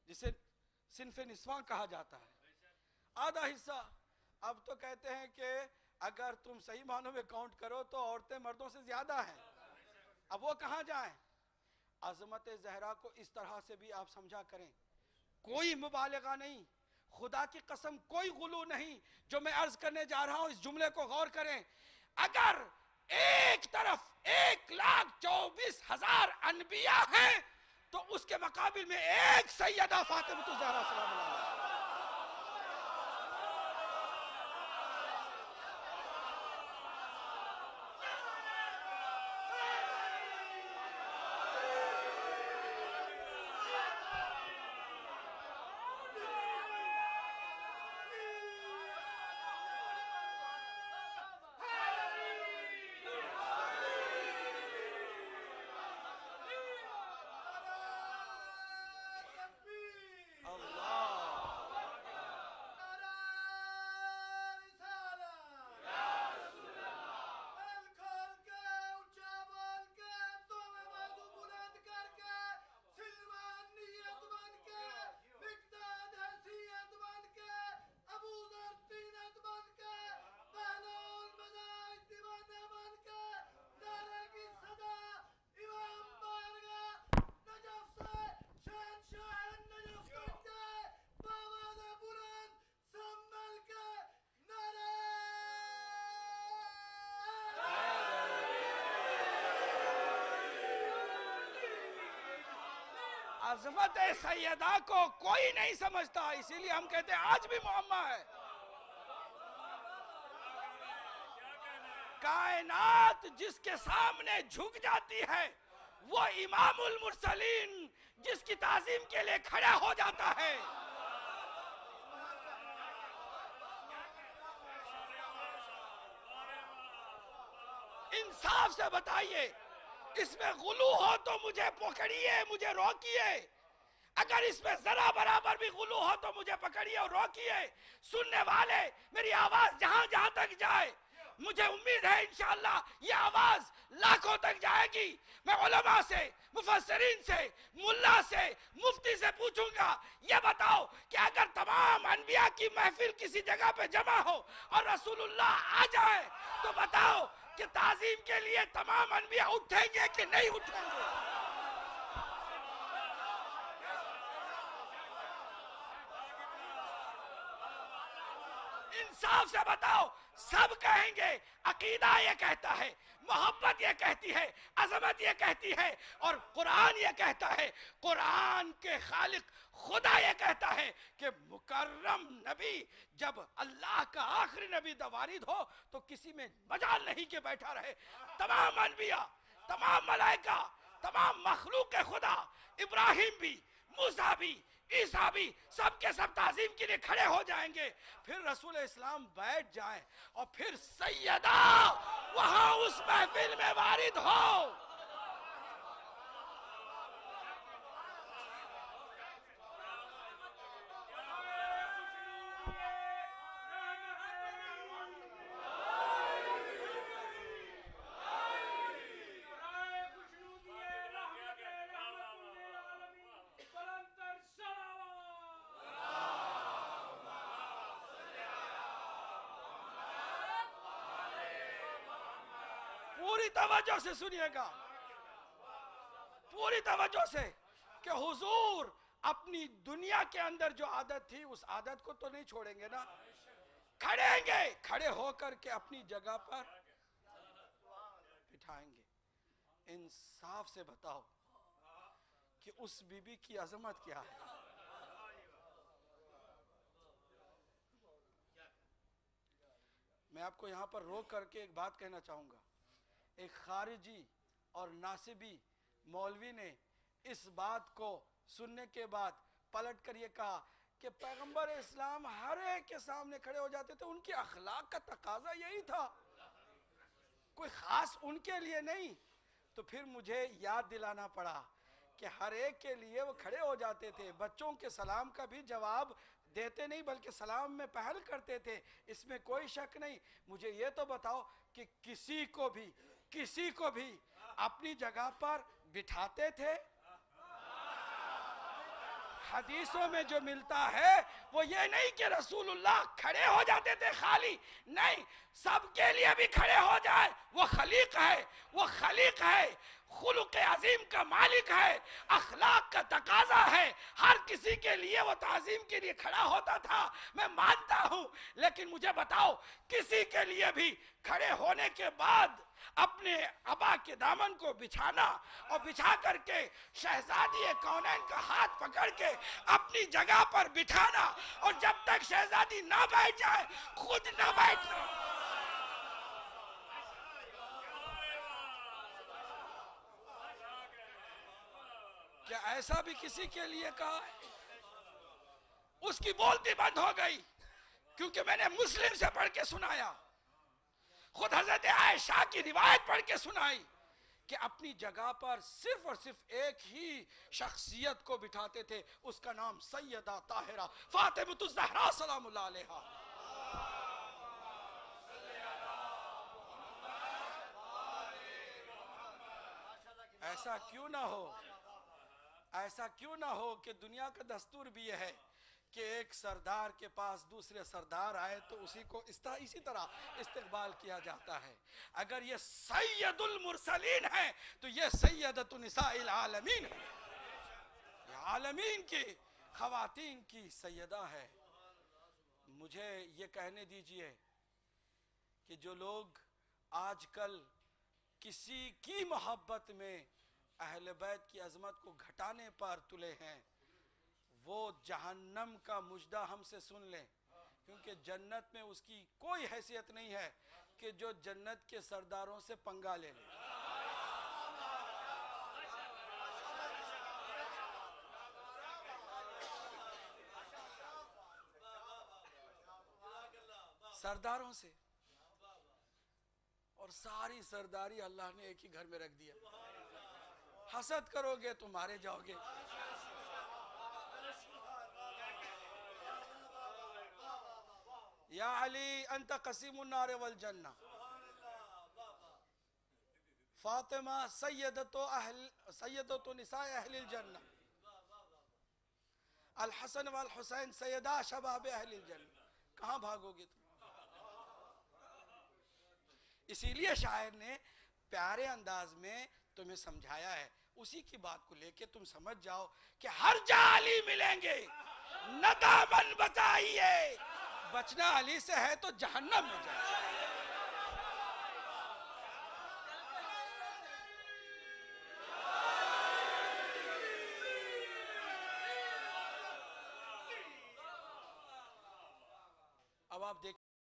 जिसे सिन्फ़े निस्वां कहा जाता है, आधा हिस्सा। अब तो कहते हैं कि अगर तुम सही मानों में काउंट करो तो औरतें मर्दों से ज्यादा हैं। अब वो कहां जाएं? अजमत ज़हरा को इस तरह से भी आप समझा करें, कोई मुबालगा नहीं, खुदा की कसम कोई गुलू नहीं। जो मैं अर्ज करने जा रहा हूं इस जुमले को गौर करें। अगर एक तरफ 1,24,000 अनबिया हैं तो उसके मुकाबिल में एक सैयदा फातिमा ज़हरा सलाम अलैहा। अज़मत सैयदा को कोई नहीं समझता, इसीलिए हम कहते हैं आज भी मुअम्मा है। कायनात जिसके सामने झुक जाती है वो इमामुल मुरसलीन जिसकी ताज़ीम के लिए खड़ा हो जाता है। इंसाफ से बताइए, इसमें गुलू हो तो मुझे पकड़िए, मुझे रोकिए। अगर इसमें जरा बराबर भी गुलू हो तो मुझे पकड़िए और रोकिए। सुनने वाले, मेरी आवाज जहां जहां तक जाए, मुझे उम्मीद है इंशाअल्लाह ये आवाज लाखों तक जाएगी। मैं उलमा से, मुफस्सिरीन से, मुल्ला से, मुफ्ती से पूछूंगा, ये बताओ कि अगर तमाम अनबिया की महफिल किसी जगह पे जमा हो और रसूलुल्लाह आ जाए तो बताओ कि ताज़ीम के लिए तमाम अनबिया उठेंगे कि नहीं उठेंगे? इंसाफ से बताओ। सब कहेंगे अकीदा ये कहता है, मोहब्बत ये कहती है, अजमत ये कहती है, और कुरान ये कहता है, कुरान के खालिक खुदा ये कहता है कि मुकर्रम नबी जब अल्लाह का आखिरी नबी दवारिद हो तो किसी में मजाल नहीं के बैठा रहे। तमाम अनबिया, तमाम मलाइका, तमाम मखलूक के खुदा, इब्राहिम भी, मूसा भी, ईसा भी, सबके सब ताज़ीम के लिए खड़े हो जाएंगे। फिर रसूल इस्लाम बैठ जाएं और फिर सैयदा वहां उस महफिल में वारिद हो। पूरी तवज्जो से सुनिएगा, पूरी तवज्जो से, कि हुजूर अपनी दुनिया के अंदर जो आदत थी उस आदत को तो नहीं छोड़ेंगे ना। खड़ेंगे, खड़े होकर के अपनी जगह पर बिठाएंगे। इंसाफ से बताओ कि उस बीबी की अजमत क्या है। मैं आपको यहां पर रोक करके एक बात कहना चाहूंगा। एक खारिजी और नासिबी मौलवी ने इस बात को सुनने के बाद पलट कर ये कहा कि पैगंबर इस्लाम हर एक के सामने खड़े हो जाते थे, उनके अखलाक का तकाजा यही था, कोई खास उनके लिए नहीं। तो फिर मुझे याद दिलाना पड़ा कि हर एक के लिए वो खड़े हो जाते थे, बच्चों के सलाम का भी जवाब देते नहीं बल्कि सलाम में पहल करते थे, इसमें कोई शक नहीं। मुझे ये तो बताओ कि किसी को भी अपनी जगह पर बिठाते थे? हदीसों में जो मिलता है वो ये नहीं कि रसूलुल्लाह खड़े हो जाते थे खाली, नहीं, सबके लिए भी खड़े हो जाए। वो खलीक है, वो खलीक है, खुलुक अजीम का मालिक है, अखलाक का तकाजा है, हर किसी के लिए वो ताजीम के लिए खड़ा होता था, मैं मानता हूं। लेकिन मुझे बताओ, किसी के लिए भी खड़े होने के बाद अपने अबा के दामन को बिछाना और बिछा करके शहजादी कौनैन का हाथ पकड़ के अपनी जगह पर बिठाना, और जब तक शहजादी ना बैठ जाए खुद ना बैठना। क्या ऐसा भी किसी के लिए कहा है? उसकी बोलती बंद हो गई, क्योंकि मैंने मुस्लिम से पढ़ के सुनाया, खुद हजरत आयशा की रिवायत पढ़ के सुनाई कि अपनी जगह पर सिर्फ और सिर्फ एक ही शख्सियत को बिठाते थे, उसका नाम सैयदा ताहिरा फातिमतुज़ ज़हरा सलामुल्लाह अलैहा। ऐसा क्यों ना हो, ऐसा क्यों ना हो कि दुनिया का दस्तूर भी यह है कि एक सरदार के पास दूसरे सरदार आए तो उसी को इसी तरह इस्तकबाल किया जाता है। अगर ये सैयदुल मुरसलीन है तो ये सैयदतुन निसाइल आलमीन है, ये आलमीन की खवातीन की सैयदा है। मुझे ये कहने दीजिए कि जो लोग आजकल किसी की मोहब्बत में अहले बैत की अजमत को घटाने पर तुले हैं, वो जहन्नम का मुजदा हमसे सुन लें, क्योंकि जन्नत में उसकी कोई हैसियत नहीं है कि जो जन्नत के सरदारों से पंगा ले ले। सरदारों से, और सारी सरदारी अल्लाह ने एक ही घर में रख दिया। हसद करोगे तो मारे जाओगे। या अली अंत कसीमुन नार वल जन्ना, फातिमा सैयदतो निसाए अहलिल जन्ना, अल हसन वल हुसैन सैयदा शबाब अहलिल जन्ना। कहाँ भागोगे तुम? इसीलिए शायर ने प्यारे अंदाज में तुम्हें समझाया है, उसी की बात को लेके तुम समझ जाओ कि हर जगह अली मिलेंगे। नदामन बताइए, बचना अली से है तो जहन्नम में जाए। अब आप देख